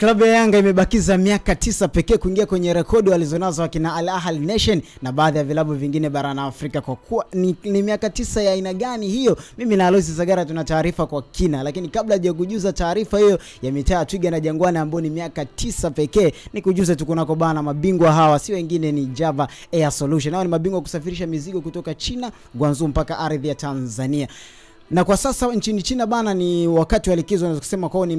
klabu ya Yanga imebakiza miaka 9 pekee kuingia kwenye rekodi walizonazo wakina Al Ahly Nation na baadhi ya vilabu vingine barani Afrika. Kwa kuwa ni miaka 9 ya aina gani hiyo? Mimi na Aloisi Zagara tuna taarifa kwa kina, lakini kabla ya kujuza taarifa hiyo ya mitaa Twiga na Jangwani ambayo ni miaka 9 pekee, ni kujuza tu kunako bana mabingwa hawa si wengine ni Java Air Solution. Hao ni mabingwa kusafirisha mizigo kutoka China, Guangzhou mpaka ardhi ya Tanzania. Na kwa sasa nchini China bana ni wakati wa likizo, naweza kusema kwao ni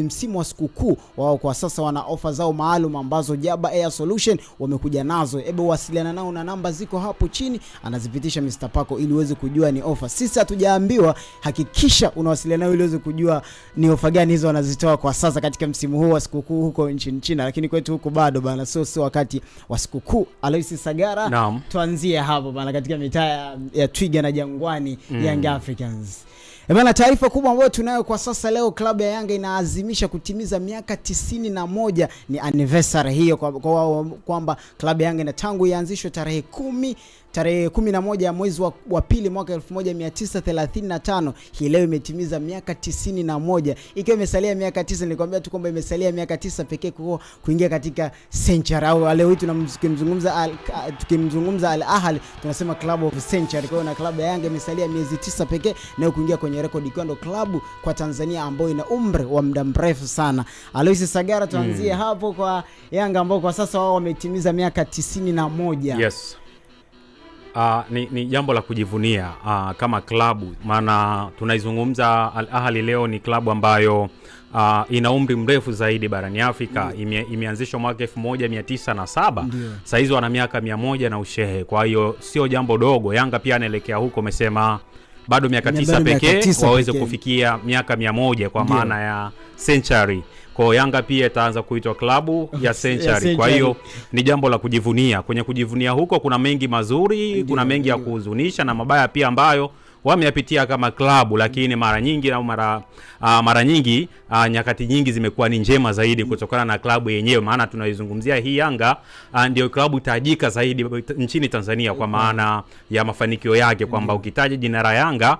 msimu wa sikukuu. Wao kwa sasa wana ofa zao maalum ambazo Jaba Air Solution wamekuja nazo. Hebu wasiliana nao na namba ziko hapo chini, anazipitisha Mr. Pako ili uweze kujua ni ofa. Sisi hatujaambiwa, hakikisha unawasiliana nao ili uweze kujua ni ofa gani hizo wanazitoa kwa sasa katika msimu huu wa sikukuu huko nchini China. Lakini kwetu huko bado bana sio wakati wa sikukuu. Aloisi Sagara, tuanzie hapo bana katika mitaa ya Twiga na Jangwani, Young Africans. Bana, taarifa kubwa ambayo tunayo kwa sasa leo, klabu ya Yanga inaazimisha kutimiza miaka 91, ni anniversary hiyo kwamba klabu ya Yanga ina tangu ianzishwe tarehe 11 ya mwezi wa pili mwaka 1935, hii leo imetimiza miaka 91. Ikiwa imesalia miaka 9, nilikwambia tu kwamba imesalia miaka 9 pekee kuingia katika century, au leo hii tukimzungumza Al Ahly tunasema club of century. Kwa hiyo na klabu ya Yanga imesalia miezi 9 pekee na kuingia kwenye rekodi, ikiwa ndo klabu kwa Tanzania ambayo ina umri wa muda mrefu sana. Aloisi Sagara, tuanzie hapo kwa Yanga ambao kwa sasa wao wametimiza miaka 91. Yes. Ni jambo la kujivunia kama klabu, maana tunaizungumza Al Ahly leo ni klabu ambayo ina umri mrefu zaidi barani Afrika. Imeanzishwa mwaka 1907. Sasa hizo wana miaka 100 na ushehe. Kwa hiyo sio jambo dogo. Yanga pia anaelekea huko, umesema bado miaka 9 pekee waweze kufikia miaka 100 kwa maana ya century. Kwa Yanga pia itaanza kuitwa klabu ya century. Kwa hiyo ni jambo la kujivunia. Kwenye kujivunia huko kuna mengi mazuri, kuna mengi ya kuhuzunisha na mabaya pia ambayo wameyapitia kama klabu, lakini mara nyingi nyakati nyingi zimekuwa ni njema zaidi kutokana na klabu yenyewe. Maana tunaizungumzia hii Yanga ndio klabu tajika zaidi nchini Tanzania kwa maana ya mafanikio yake, kwamba ukitaja jina la Yanga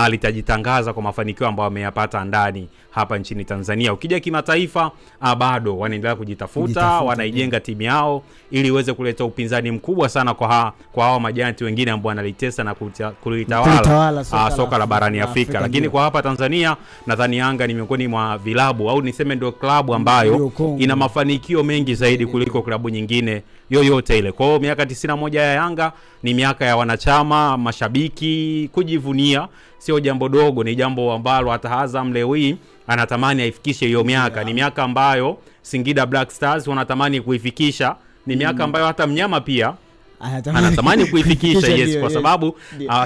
litajitangaza kwa mafanikio ambayo wameyapata ndani hapa nchini Tanzania. Ukija kimataifa bado wanaendelea kujitafuta, wanaijenga timu yao ili iweze kuleta upinzani mkubwa sana kwa hao majanti wengine ambao wanalitesa na kulitawala soka la barani Afrika. Lakini kwa hapa Tanzania nadhani Yanga ni miongoni mwa vilabu, au niseme ndio klabu ambayo ina mafanikio mengi zaidi kuliko klabu nyingine yoyote ile. Kwa hiyo miaka 91 ya Yanga ni miaka ya wanachama, mashabiki kujivunia. Sio jambo dogo, ni jambo ambalo hata Azam leo hii anatamani aifikishe hiyo miaka. Ni miaka ambayo Singida Black Stars wanatamani kuifikisha. Ni miaka ambayo hata mnyama pia anatamani kuifikisha. Yes, kwa sababu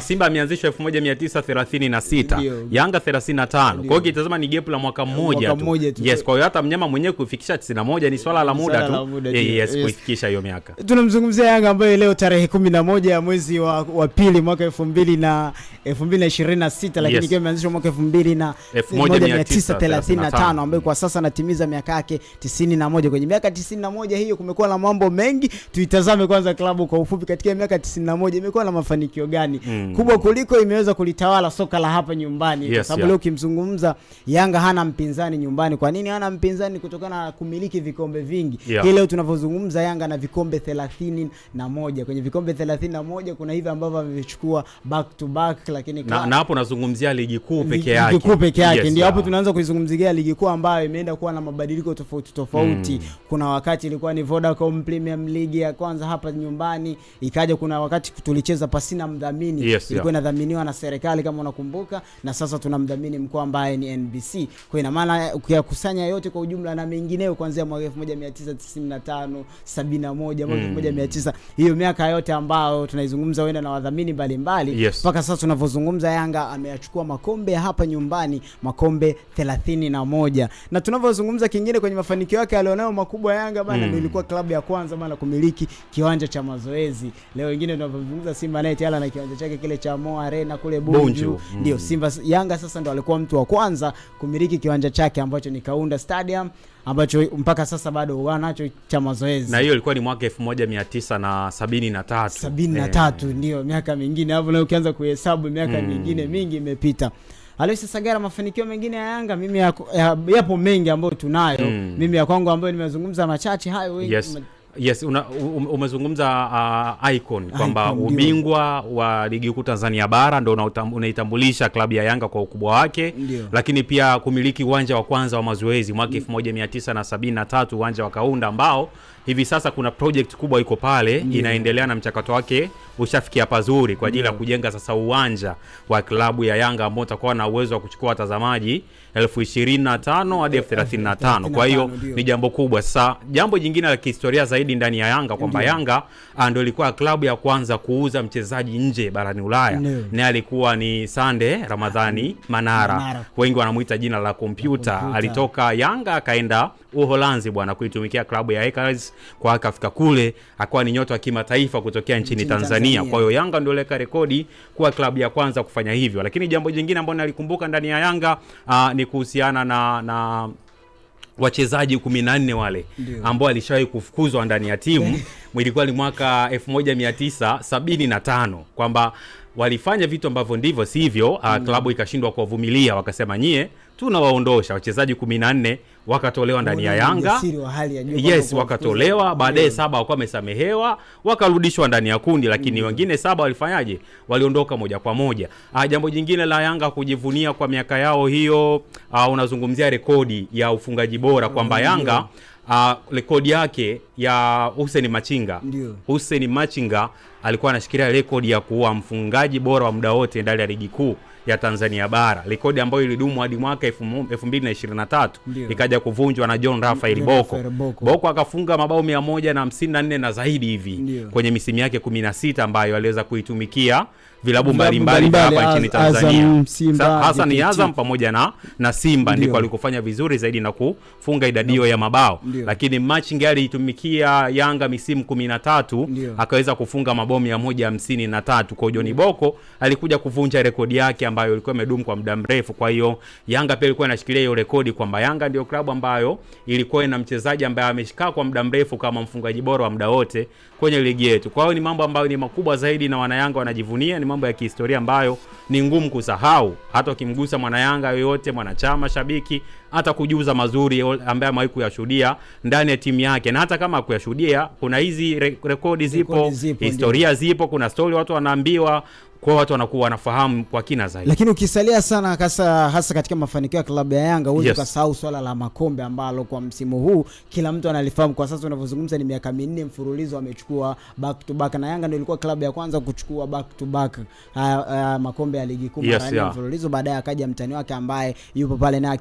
Simba ameanzishwa 1936, Yanga 35. Kwa hiyo kitazama ni gap la mwaka mmoja tu. Yes, kwa hiyo hata mnyama mwenyewe kuifikisha 91 ni swala la muda tu. Yes, kuifikisha hiyo miaka. Tunamzungumzia Yanga ambaye leo tarehe 11 ya mwezi wa pili mwaka 2026, lakini ikiwa imeanzishwa mwaka 1935, ambaye kwa sasa anatimiza miaka yake 91. Kwenye miaka 91 hiyo kumekuwa na mambo mengi. Tuitazame kwanza klabu kwa ufupi katika miaka 91 imekuwa na mafanikio gani kubwa kuliko imeweza kulitawala soka la hapa nyumbani. Kwa sababu leo ukimzungumza Yanga hana mpinzani nyumbani. Kwa nini hana mpinzani? Kutokana na kumiliki vikombe vingi. Hii leo tunavyozungumza Yanga na vikombe 31. Kwenye vikombe 31 kuna hivi ambavyo amechukua back to back, lakini na hapo nazungumzia ligi kuu peke yake. Ligi kuu peke yake ndio hapo tunaanza kuizungumzia ligi kuu ambayo imeenda kuwa na mabadiliko tofauti. Kuna wakati ilikuwa ni Vodacom Premium League ya kwanza hapa nyumbani, ikaja kuna wakati tulicheza pasina mdhamini, ilikuwa inadhaminiwa na serikali kama unakumbuka, na sasa tuna mdhamini mkuu ambaye ni NBC. Kwa ina maana ukiyakusanya yote kwa ujumla na mengineo kuanzia mwaka 1995, 71, mwaka 1900, hiyo miaka yote ambao tunaizungumza wenda na wadhamini mbalimbali, mpaka sasa tunavyozungumza Yanga ameyachukua makombe hapa nyumbani, makombe 31. Na tunavyozungumza kingine kwenye mafanikio yake alionao makubwa Yanga bana, ilikuwa klabu ya kwanza bana kumiliki kiwanja cha mazoezi. Leo wengine tunazungumza Simba naye tayari na kiwanja chake kile cha Mo Arena kule Bunju. Ndio Yanga sasa ndo alikuwa mtu wa kwanza kumiliki kiwanja chake ambacho ni Kaunda Stadium, ambacho mpaka sasa bado wanacho cha mazoezi. Na hiyo ilikuwa ni mwaka 1973. Ndio miaka mingine hapo, na ukianza kuhesabu miaka mingine mingi imepita. Aloysius Sagara, mafanikio mengine ya Yanga mimi yapo mengi ambayo tunayo. Mimi ya kwangu ambayo nimezungumza machache hayo wengi. Yes, umezungumza icon kwamba ubingwa wa ligi kuu Tanzania bara ndio unaitambulisha klabu ya Yanga kwa ukubwa wake. Lakini pia kumiliki uwanja wa kwanza wa mazoezi mwaka 1973 uwanja wa Kaunda ambao hivi sasa kuna project kubwa iko pale inaendelea na mchakato wake ushafikia pazuri kwa ajili ya kujenga sasa uwanja wa klabu ya Yanga ambao utakuwa na uwezo wa kuchukua watazamaji 25,000 hadi 35,000. Kwa hiyo ni jambo kubwa. Sasa jambo jingine la kihistoria zaidi ndani ya Yanga kwamba Yanga ndio ilikuwa klabu ya kwanza kuuza mchezaji nje barani Ulaya. Na alikuwa ni Sande Ramadhani Manara. Wengi wanamuita jina la kompyuta. Alitoka Yanga akaenda Uholanzi bwana kuitumikia klabu ya Ekers, kwa akafika kule akawa ni nyota wa kimataifa kutokea nchini Tanzania. Kwa hiyo Yanga ndio ileka rekodi kuwa klabu ya kwanza kufanya hivyo. Lakini jambo jingine ambalo nalikumbuka ndani ya Yanga ni kuhusiana na wachezaji 14 wale ambao alishawahi kufukuzwa ndani ya timu. Ilikuwa ni mwaka 1975 kwamba walifanya vitu ambavyo ndivyo sivyo. Klabu ikashindwa kuwavumilia, wakasema nyie tunawaondosha wachezaji 14 wakatolewa ndani ya Yanga. Yes, wakatolewa, baadaye 7 wakawa wamesamehewa, wakarudishwa ndani ya kundi, lakini wengine 7 walifanyaje? Waliondoka moja kwa moja. Jambo jingine la Yanga kujivunia kwa miaka yao hiyo, unazungumzia rekodi ya ufungaji bora kwamba Yanga rekodi yake ya Hussein Machinga. Hussein Machinga alikuwa anashikilia rekodi ya kuwa mfungaji bora wa muda wote ndani ya ligi kuu ya Tanzania bara. Rekodi ambayo ilidumu hadi mwaka 2023 ikaja kuvunjwa na John Raphael Boko. Boko akafunga mabao 154 na zaidi hivi kwenye misimu yake 16 ambayo aliweza kuitumikia vilabu mbalimbali hapa nchini Tanzania. Hasa ni Azam pamoja na Simba ndiko alikofanya vizuri zaidi na kufunga idadi ya mabao. Lakini Machinga alitumikia Yanga misimu 13 akaweza kufunga mabao 153. Kwa John Boko alikuja kuvunja rekodi yake ambayo ilikuwa imedumu kwa muda mrefu. Kwa hiyo Yanga pia ilikuwa inashikilia hiyo rekodi kwamba Yanga ndio klabu ambayo ilikuwa ina mchezaji ambaye ameshikaa kwa muda mrefu kama mfungaji bora wa muda wote kwenye ligi yetu. Kwa hiyo ni mambo ambayo ni makubwa zaidi na wanayanga wanajivunia, ni mambo ya kihistoria ambayo ni ngumu kusahau. Hata ukimgusa mwanayanga yoyote, mwanachama, shabiki, hata kujuza mazuri ambaye amewahi kuyashuhudia ndani ya timu yake. Na hata kama kuyashuhudia, kuna hizi rekodi zipo, historia zipo, kuna story watu wanaambiwa, kwa watu wanakuwa wanafahamu kwa kina zaidi. Lakini ukisalia sana hasa katika mafanikio ya klabu ya Yanga, huwezi kusahau swala la makombe ambalo kwa msimu huu kila mtu analifahamu. Kwa sasa unavyozungumza ni miaka 4 mfululizo amechukua back to back, na Yanga ndio ilikuwa klabu ya kwanza kuchukua back to back makombe ya ligi kuu mara 4 mfululizo. Baadaye akaja mtani wake ambaye yupo pale naye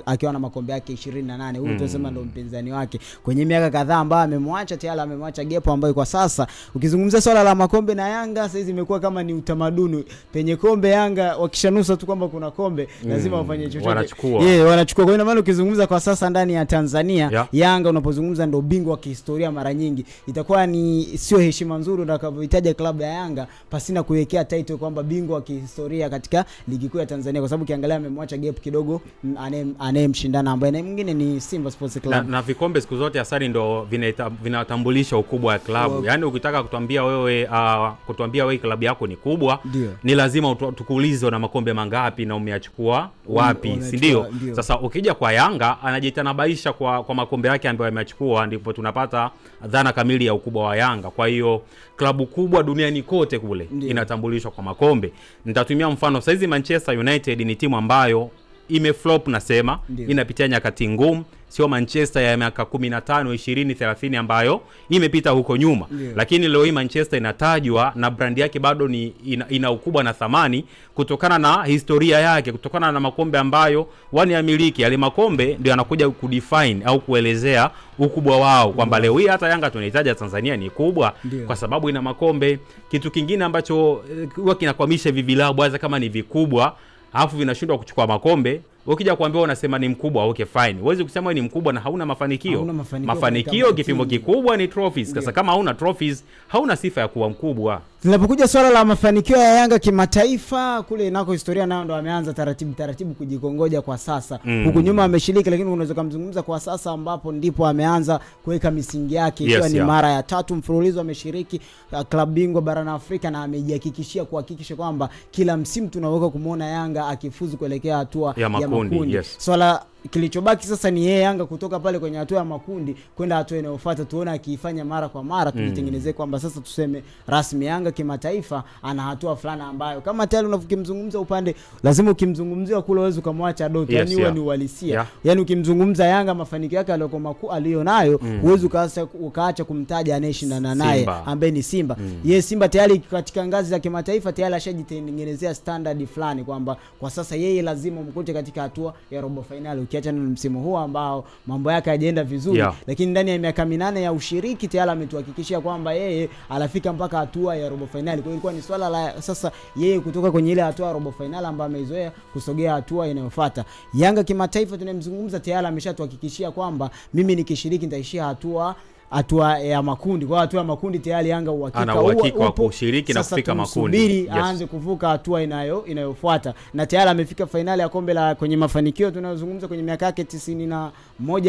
akiwa na makombe yake 28. Huyu tunasema ndio mpinzani wake kwenye miaka kadhaa ambayo amemwacha tayari, amemwacha gepo ambayo kwa sasa ukizungumzia swala la makombe na Yanga sasa imekuwa kama ni utamaduni. Penye kombe Yanga wakishanusa tu kwamba kuna kombe lazima wafanye chochote, wanachukua. Kwa hiyo maana ukizungumza kwa sasa ndani ya Tanzania Yanga unapozungumza ndio bingwa wa kihistoria mara nyingi, itakuwa ni sio heshima nzuri utakavyohitaji klabu ya Yanga pasina kuwekea title kwamba bingwa wa kihistoria katika ligi kuu ya Tanzania, kwa sababu ukiangalia amemwacha gap kidogo anayemshindana ambaye na mwingine ni Simba Sports Club. Na vikombe siku zote asali ndio vinatambulisha ukubwa wa klabu. Yaani ukitaka kutuambia wewe klabu yako ni kubwa, ni lazima tukuulize na makombe mangapi na umeachukua wapi, si ndio? Sasa ukija kwa Yanga anajitanabaisha kwa makombe yake ambayo amechukua, ndipo tunapata dhana kamili ya ukubwa wa Yanga. Kwa hiyo klabu kubwa duniani kote kule inatambulishwa kwa makombe. Nitatumia mfano saizi Manchester United ni timu ambayo imeflop, nasema inapitia nyakati ngumu. Sio Manchester ya miaka 15, 20, 30 ambayo imepita huko nyuma. Lakini leo hii Manchester inatajwa na brand yake bado ina ukubwa na thamani kutokana na historia yake, kutokana na makombe ambayo wanayamiliki. Yale makombe ndio yanakuja kudefine au kuelezea ukubwa wao, kwamba leo hii hata Yanga tunahitaji Tanzania ni kubwa kwa sababu ina makombe. Kitu kingine ambacho huwa kinakwamisha hivi vilabu hasa kama ni vikubwa alafu vinashindwa kuchukua makombe, Ukija kuambiwa unasema ni mkubwa, okay fine. Huwezi kusema wewe ni mkubwa na hauna mafanikio. Mafanikio kipimo kikubwa ni trophies. Sasa kama hauna trophies, hauna sifa ya kuwa mkubwa. Tunapokuja swala la mafanikio ya Yanga kimataifa, kule inako historia nao ndo ameanza taratibu kujikongoja kwa sasa. Huku nyuma ameshiriki, lakini unaweza kumzungumza kwa sasa ambapo ndipo ameanza kuweka misingi yake, ikiwa ni mara ya 3 mfululizo ameshiriki klabu bingwa barani Afrika, na amejihakikishia kuhakikisha kwamba kila msimu tunaweza kumuona Yanga akifuzu kuelekea hatua ya makundi. Swala kilichobaki sasa ni yeye Yanga kutoka pale kwenye hatua ya makundi kwenda hatua inayofuata, tuone akiifanya mara kwa mara, tujitengenezee kwamba sasa tuseme rasmi Yanga kimataifa ana hatua fulani ambayo kama tayari unavukimzungumza upande, lazima ukimzungumzia kule uweze kumwacha Doto, yani huwa ni uhalisia. Yani ukimzungumza Yanga mafanikio yake alionayo, uweze ukaacha kumtaja anayeshindana naye ambaye ni Simba. Yeye Simba tayari katika ngazi za kimataifa tayari ashajitengenezea standard fulani kwamba kwa sasa yeye lazima umkute katika hatua ya robo finali, ukiacha na msimu huu ambao mambo yake hajaenda vizuri, lakini ndani ya miaka 8 ya ushiriki tayari ametuhakikishia kwamba yeye alafika mpaka hatua ya robo finali. Kwa hiyo ilikuwa ni swala la sasa yeye kutoka kwenye ile hatua ya robo finali ambayo ameizoea kusogea hatua inayofuata. Yanga kimataifa tunamzungumza tayari ameshatuhakikishia kwamba mimi nikishiriki nitaishia hatua ya makundi. Kwa hatua ya makundi tayari Yanga uhakika wa kushiriki na kufika makundi. Subiri aanze kuvuka hatua inayofuata. Na tayari amefika finali ya kombe la kwenye mafanikio tunayozungumza kwenye miaka yake 91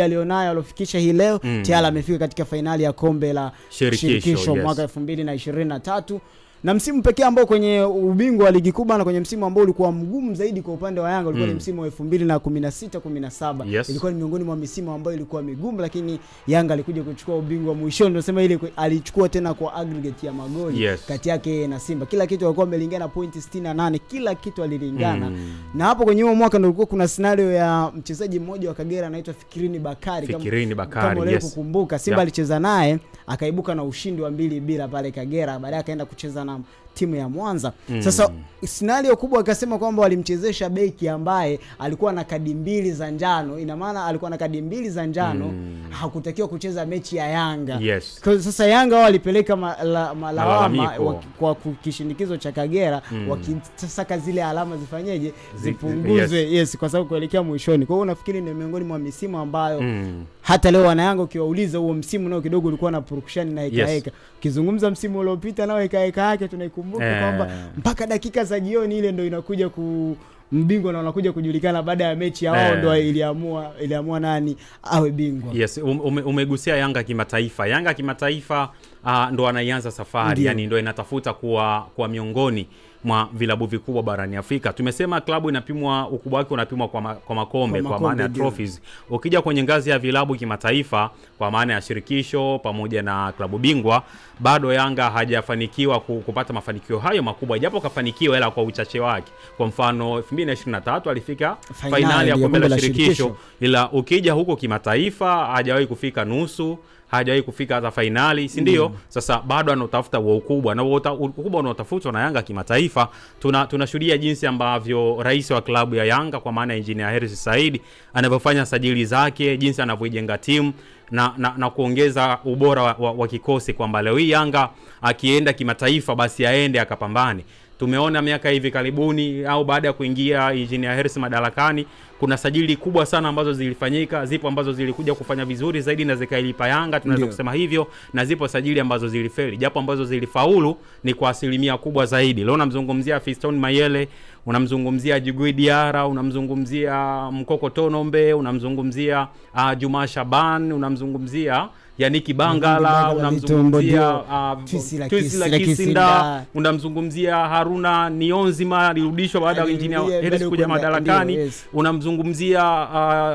alionayo alofikisha hii leo. Tayari amefika katika finali ya kombe la shirikisho mwaka 2023. Na msimu pekee ambao kwenye ubingwa wa ligi kubwa na kwenye msimu ambao ulikuwa mgumu zaidi kwa upande wa Yanga ulikuwa ni msimu wa 2016-17. Ilikuwa ni miongoni mwa misimu ambayo ilikuwa migumu, lakini Yanga alikuja kuchukua ubingwa mwishoni. Tunasema ile alichukua tena kwa aggregate ya magoli kati yake na Simba. Kila kitu walikuwa wamelingana pointi 68, kila kitu alilingana. Na hapo kwenye huo mwaka ndio kulikuwa kuna scenario ya mchezaji mmoja wa Kagera anaitwa Fikirini Bakari. Kama kukumbuka Simba alicheza naye akaibuka na ushindi wa 2-2 pale Kagera, baadaye akaenda kucheza na timu ya Mwanza. Sasa scenario kubwa akasema kwamba walimchezesha beki ambaye alikuwa na kadi 2 za njano. Ina maana alikuwa na kadi 2 za njano, hakutakiwa kucheza mechi ya Yanga. Kwa sasa Yanga wao walipeleka malawama kwa kishinikizo cha Kagera, wakisaka zile alama zifanyeje, zipunguzwe. Kwa sababu kuelekea mwishoni. Kwa hiyo unafikiri ni miongoni mwa misimu ambayo hata leo wana Yanga ukiwauliza huo msimu nao kidogo ulikuwa na purukushani na heka. Ukizungumza msimu uliopita nao heka yake tunaikumbuka kwamba mpaka dakika za jioni ile ndio inakuja mbingwa na wanakuja kujulikana baada ya mechi ya wao ndio iliamua nani awe bingwa. Umegusia Yanga kimataifa. Yanga kimataifa ndo anaianza safari, yani ndo inatafuta kuwa miongoni mwa vilabu vikubwa barani Afrika. Tumesema klabu inapimwa, ukubwa wake unapimwa kwa makombe, kwa maana ya trophies. Ukija kwenye ngazi ya vilabu kimataifa kwa maana ya shirikisho pamoja na klabu bingwa, bado Yanga hajafanikiwa kupata mafanikio hayo makubwa, japo kafanikiwa ila kwa uchache wake. Kwa mfano 2023 alifika finali ya kombe la shirikisho, ila ukija huko kimataifa hajawahi kufika nusu, hajawahi kufika hata finali, si ndio? Sasa bado anatafuta ukubwa, na ukubwa unaotafutwa na Yanga kimataifa. Tunashuhudia jinsi ambavyo rais wa klabu ya Yanga kwa maana Engineer Hersi Said anavyofanya sajili zake, jinsi anavyojenga timu na kuongeza ubora wa kikosi, kwamba leo hii Yanga akienda kimataifa basi aende akapambane. Tumeona miaka hivi karibuni au baada ya kuingia Engineer Hersi madarakani, kuna sajili kubwa sana ambazo zilifanyika. Zipo ambazo zilikuja kufanya vizuri zaidi na zikailipa Yanga, tunaweza kusema hivyo, na zipo sajili ambazo zilifeli, japo ambazo zilifaulu ni kwa asilimia kubwa zaidi. Leo unamzungumzia Fiston Mayele, unamzungumzia Djigui Diarra, unamzungumzia Mkoko Tonombe, unamzungumzia Juma Shaban, unamzungumzia Yannick Bangala, unamzungumzia Twisila Kisinda, unamzungumzia Haruna Niyonzima alirudishwa baada ya Engineer Hersi kuja madarakani, unamzungumzia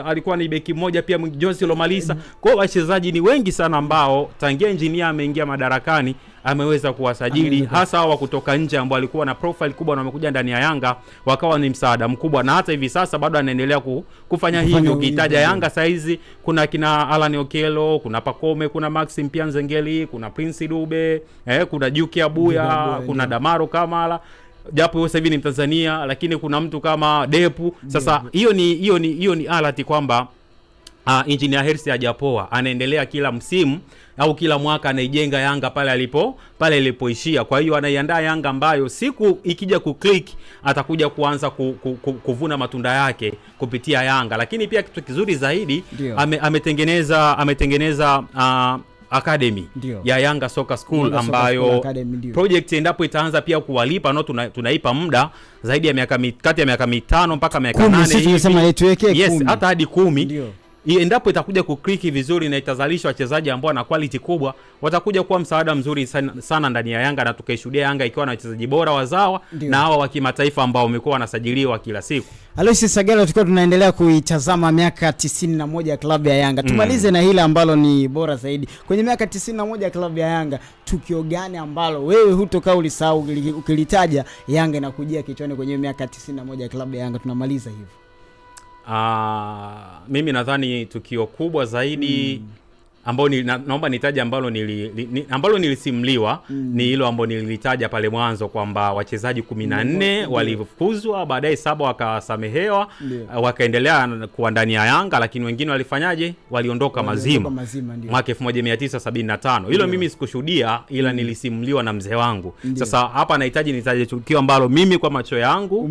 alikuwa ni beki mmoja pia Jonsi Lomalisa. Kwa wachezaji ni wengi sana ambao tangia Engineer ameingia madarakani ameweza kuwasajili, hasa wa kutoka nje ambao walikuwa na profile kubwa na wamekuja ndani ya Yanga wakawa ni msaada mkubwa, na hata hivi sasa bado anaendelea kufanya hivyo. Ukitaja Yanga saizi kuna kina Alan Okello, kuna Pakome, kuna Maxim Pianzengeli, kuna Prince Dube, kuna Juki Abuya, kuna Damaro Kamala, japo sasa hivi ni Mtanzania, lakini kuna mtu kama Depu. Sasa hiyo ni alati kwamba Engineer Hersi hajapoa, anaendelea kila msimu au kila mwaka anaijenga Yanga pale ilipoishia. Kwa hiyo anaiandaa Yanga ambayo siku ikija kuclick atakuja kuanza kuvuna matunda yake kupitia Yanga. Lakini pia kitu kizuri zaidi ametengeneza academy ya Yanga Soccer School ambayo project endapo itaanza pia kuwalipa tunaipa muda zaidi ya kati ya miaka 5 mpaka miaka 8 hivi. Yes, hata hadi 10. Endapo itakuja kukliki vizuri na itazalisha wachezaji ambao na quality kubwa, watakuja kuwa msaada mzuri sana ndani ya Yanga, na tukaishuhudia Yanga ikiwa na wachezaji bora wazawa na hawa wa kimataifa ambao wamekuwa wanasajiliwa kila siku. Aloysius Sagala, tulikuwa tunaendelea kuitazama miaka 91 ya klabu ya Yanga. Tumalize na hili ambalo ni bora zaidi. Kwenye miaka 91 ya klabu ya Yanga, tukio gani ambalo wewe hutoka ulisahau ukilitaja Yanga inakujia kichwani kwenye miaka 91 ya klabu ya Yanga? Tunamaliza hivyo. Mimi nadhani tukio kubwa zaidi ambao naomba nitaje ambalo nilisimliwa ni hilo ambalo nilitaja pale mwanzo kwamba wachezaji 14 walifukuzwa, baadaye 7 wakasamehewa, wakaendelea kuwa ndani ya Yanga, lakini wengine walifanyaje? Waliondoka mazima mwaka 1975. Hilo mimi sikushuhudia, ila nilisimliwa na mzee wangu. Sasa hapa nahitaji nitaje tukio ambalo mimi kwa macho yangu,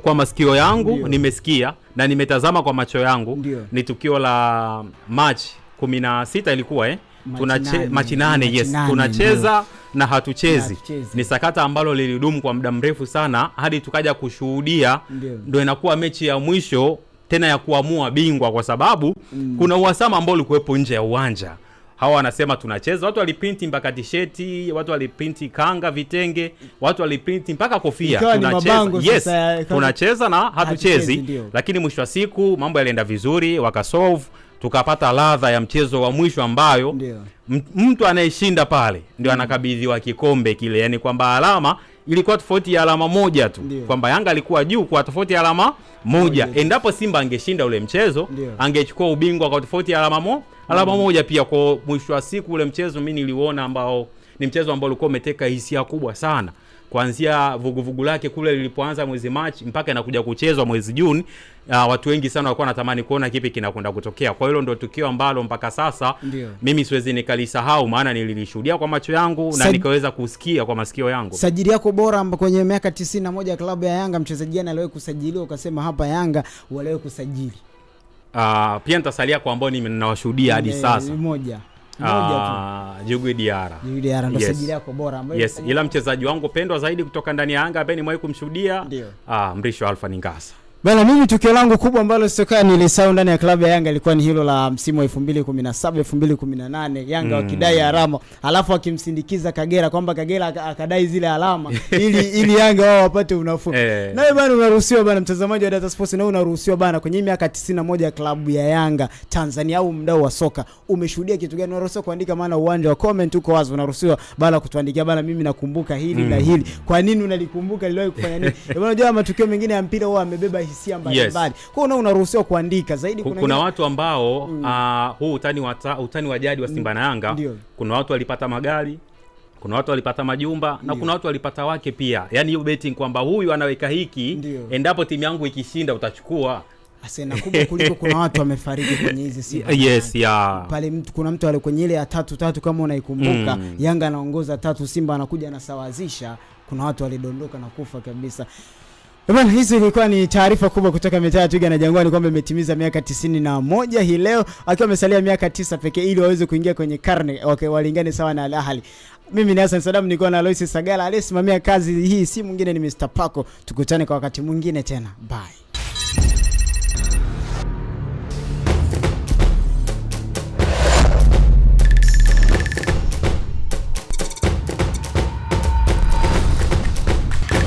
kwa masikio yangu nimesikia na nimetazama kwa macho yangu. Ni tukio la March 16 ilikuwa Machi 8. Yes, tunacheza na hatuchezi. Ni sakata ambalo lilidumu kwa muda mrefu sana hadi tukaja kushuhudia ndio inakuwa mechi ya mwisho tena ya kuamua bingwa, kwa sababu kuna uhasama ambao ulikuwepo nje ya uwanja. Hawa wanasema tunacheza, watu waliprinti mpaka t-shirti, watu waliprinti kanga, vitenge, watu waliprinti mpaka kofia. Tunacheza, yes, tunacheza na hatuchezi. Lakini mwisho wa siku mambo yalienda vizuri, wakasolve, tukapata ladha ya mchezo wa mwisho ambayo mtu anayeshinda pale ndio anakabidhiwa kikombe kile. Yani kwamba alama ilikuwa tofauti ya alama moja tu, kwamba Yanga alikuwa juu kwa tofauti ya alama moja. Endapo Simba angeshinda ule mchezo, angechukua ubingwa kwa tofauti ya alama moja pia. Kwa mwisho wa siku ule mchezo mimi niliuona ambao ni mchezo ambao ulikuwa umeteka hisia kubwa sana. Kuanzia vuguvugu lake kule lilipoanza mwezi Machi mpaka inakuja kuchezwa mwezi Juni, watu wengi sana walikuwa wanatamani kuona kipi kinakwenda kutokea. Kwa hiyo ndio tukio ambalo mpaka sasa mimi siwezi nikalisahau, maana nililishuhudia kwa macho yangu na nikaweza kusikia kwa masikio yangu. Sajili yako bora kwenye miaka 91 ya klabu ya Yanga, mchezaji gani aliwahi kusajiliwa ukasema hapa Yanga waliwahi kusajili? Pia nitasalia kwa ambao ninawashuhudia hadi sasa. Moja Djigui Diarra ndo sajili yako bora ambayo. Yes, ila mchezaji wangu pendwa zaidi kutoka ndani ya Yanga ambaye nimewahi kumshuhudia Mrisho Alpha Ngasa. Bana, mimi tukio langu kubwa ambalo sitokaa nilisahau ndani ya klabu ya Yanga ilikuwa ni hilo la msimu wa 2017 2018, Yanga wakidai alama alafu akimsindikiza Kagera kwamba Kagera akadai zile alama ili Yanga wao wapate unafuu. Nawe bana unaruhusiwa bana, mtazamaji wa Data Sports, na unaruhusiwa bana kwenye miaka 91 ya klabu ya Yanga Tanzania au mdau wa soka, umeshuhudia kitu gani? Unaruhusiwa kuandika, maana uwanja wa comment uko wazi. Unaruhusiwa bana kutuandikia bana, mimi nakumbuka hili na hili. Kwa nini unalikumbuka, liliwahi kufanya nini? Unajua matukio mengine ya mpira huwa amebeba hisia mbalimbali. Kwa hiyo unaruhusiwa kuandika zaidi. Kuna watu ambao huu utani wa jadi wa Simba na Yanga, kuna watu walipata magari, kuna watu walipata majumba, na kuna watu walipata wake pia. Yaani hiyo betting kwamba huyu anaweka hiki, endapo timu yangu ikishinda utachukua. Asena kubwa kuliko kuna watu wamefariki kwenye hizi siku. Yes, pale kuna mtu ale kwenye ile ya 3-3 kama unaikumbuka, Yanga anaongoza 3, Simba anakuja anasawazisha, kuna watu walidondoka na kufa kabisa. Bwana, hizi ilikuwa ni taarifa kubwa kutoka mitaa ya Twiga na Jangwani kwamba imetimiza miaka 91 hii leo, akiwa amesalia miaka 9 pekee ili waweze kuingia kwenye karne walingane sawa na Al Ahly. Mimi ni Hassan Saddam, niko na Aloysius Sagala aliyesimamia kazi hii, si mwingine ni Mr. Paco. Tukutane kwa wakati mwingine tena. Bye.